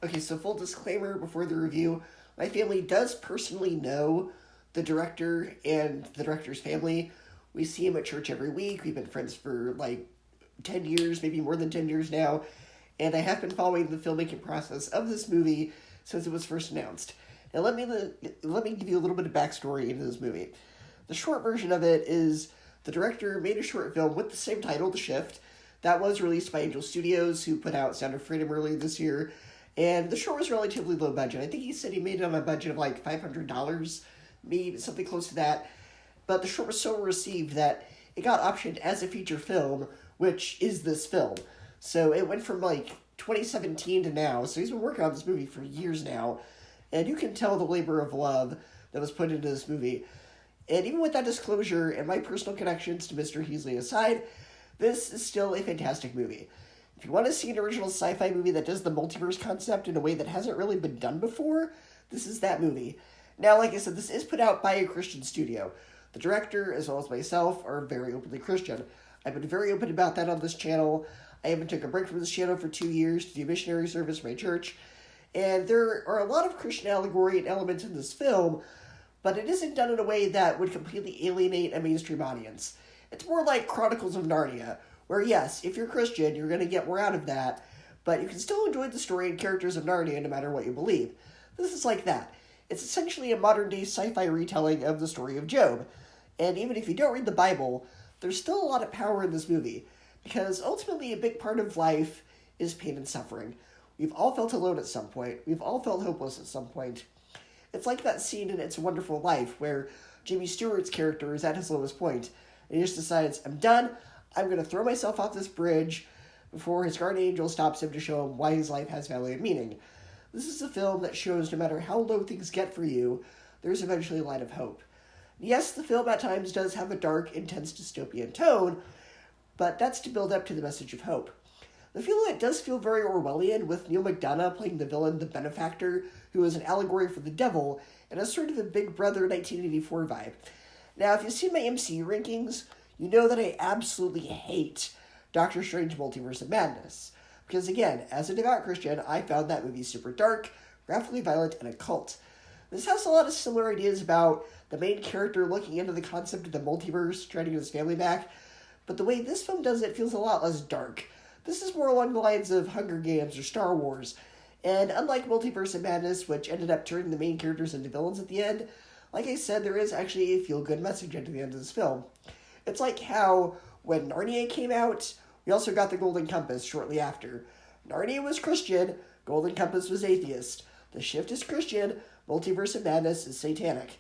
Okay, so full disclaimer before the review, my family does personally know the director and the director's family. We see him at church every week. We've been friends for 10 years, maybe more than 10 years now. And I have been following the filmmaking process of this movie since it was first announced. Now let me give you a little bit of backstory into this movie. The short version of it is the director made a short film with the same title, The Shift, that was released by Angel Studios, who put out Sound of Freedom earlier this year. And the short was relatively low budget. I think he said he made it on a budget of $500, maybe something close to that. But the short was so received that it got optioned as a feature film, which is this film. So it went from 2017 to now. So he's been working on this movie for years now. And you can tell the labor of love that was put into this movie. And even with that disclosure and my personal connections to Mr. Heasley aside, this is still a fantastic movie. If you want to see an original sci-fi movie that does the multiverse concept in a way that hasn't really been done before, this is that movie. Now, like I said, this is put out by a Christian studio. The director, as well as myself, are very openly Christian. I've been very open about that on this channel. I even took a break from this channel for 2 years to do missionary service for my church. And there are a lot of Christian allegory and elements in this film, but it isn't done in a way that would completely alienate a mainstream audience. It's more like Chronicles of Narnia, where yes, if you're Christian, you're going to get more out of that, but you can still enjoy the story and characters of Narnia no matter what you believe. This is like that. It's essentially a modern-day sci-fi retelling of the story of Job. And even if you don't read the Bible, there's still a lot of power in this movie, because ultimately a big part of life is pain and suffering. We've all felt alone at some point. We've all felt hopeless at some point. It's like that scene in It's a Wonderful Life where Jimmy Stewart's character is at his lowest point, and he just decides, I'm done. I'm going to throw myself off this bridge before his guardian angel stops him to show him why his life has value and meaning. This is a film that shows no matter how low things get for you, there's eventually a light of hope. Yes, the film at times does have a dark, intense dystopian tone, but that's to build up to the message of hope. The feeling it does feel very Orwellian, with Neal McDonough playing the villain, the benefactor, who is an allegory for the devil, and a sort of a Big Brother 1984 vibe. Now, if you've seen my MCU rankings, you know that I absolutely hate Doctor Strange Multiverse of Madness. Because again, as a devout Christian, I found that movie super dark, graphically violent, and occult. This has a lot of similar ideas about the main character looking into the concept of the multiverse, trying to get his family back, but the way this film does it feels a lot less dark. This is more along the lines of Hunger Games or Star Wars, and unlike Multiverse of Madness, which ended up turning the main characters into villains at the end, like I said, there is actually a feel-good message at the end of this film. It's like how, when Narnia came out, we also got the Golden Compass shortly after. Narnia was Christian, Golden Compass was atheist. The Shift is Christian, Multiverse of Madness is satanic.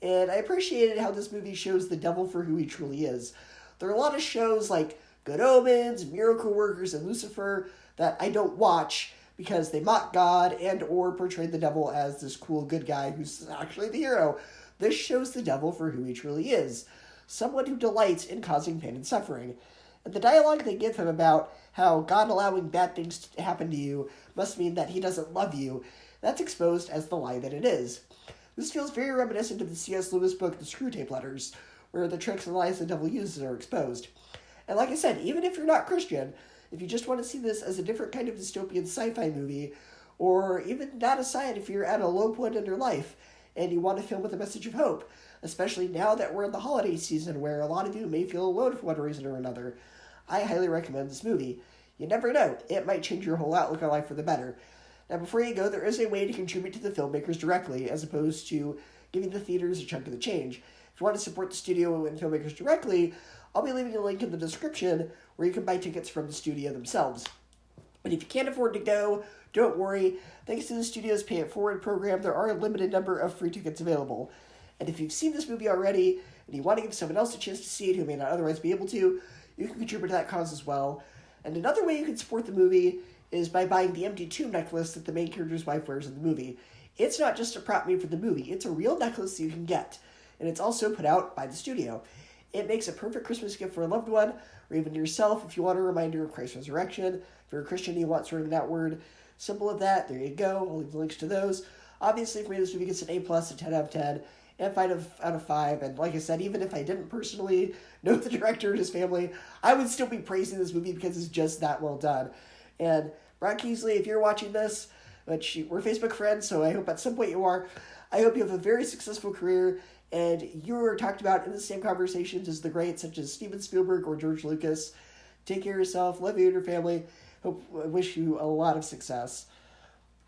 And I appreciated how this movie shows the devil for who he truly is. There are a lot of shows like Good Omens, Miracle Workers, and Lucifer that I don't watch because they mock God and or portray the devil as this cool good guy who's actually the hero. This shows the devil for who he truly is. Someone who delights in causing pain and suffering. And the dialogue they give him about how God allowing bad things to happen to you must mean that he doesn't love you, that's exposed as the lie that it is. This feels very reminiscent of the C.S. Lewis book, The Screwtape Letters, where the tricks and lies the devil uses are exposed. And like I said, even if you're not Christian, if you just want to see this as a different kind of dystopian sci-fi movie, or even that aside, if you're at a low point in your life and you want a film with a message of hope, especially now that we're in the holiday season where a lot of you may feel alone for one reason or another, I highly recommend this movie. You never know, it might change your whole outlook on life for the better. Now, before you go, there is a way to contribute to the filmmakers directly, as opposed to giving the theaters a chunk of the change. If you want to support the studio and filmmakers directly, I'll be leaving a link in the description where you can buy tickets from the studio themselves. But if you can't afford to go, don't worry. Thanks to the studio's Pay It Forward program, there are a limited number of free tickets available. And if you've seen this movie already, and you want to give someone else a chance to see it who may not otherwise be able to, you can contribute to that cause as well. And another way you can support the movie is by buying the empty tomb necklace that the main character's wife wears in the movie. It's not just a prop made for the movie, it's a real necklace you can get. And it's also put out by the studio. It makes a perfect Christmas gift for a loved one, or even yourself if you want a reminder of Christ's resurrection. If you're a Christian and you want sort of that word symbol of that, there you go. I'll leave the links to those. Obviously, for me, this movie gets an A+, a 10 out of 10, and 5 out of 5. And like I said, even if I didn't personally know the director and his family, I would still be praising this movie because it's just that well done. And Ron Heasley, if you're watching this, but we're Facebook friends, so I hope at some point you are. I hope you have a very successful career, and you are talked about in the same conversations as the greats such as Steven Spielberg or George Lucas. Take care of yourself. Love you and your family. I wish you a lot of success.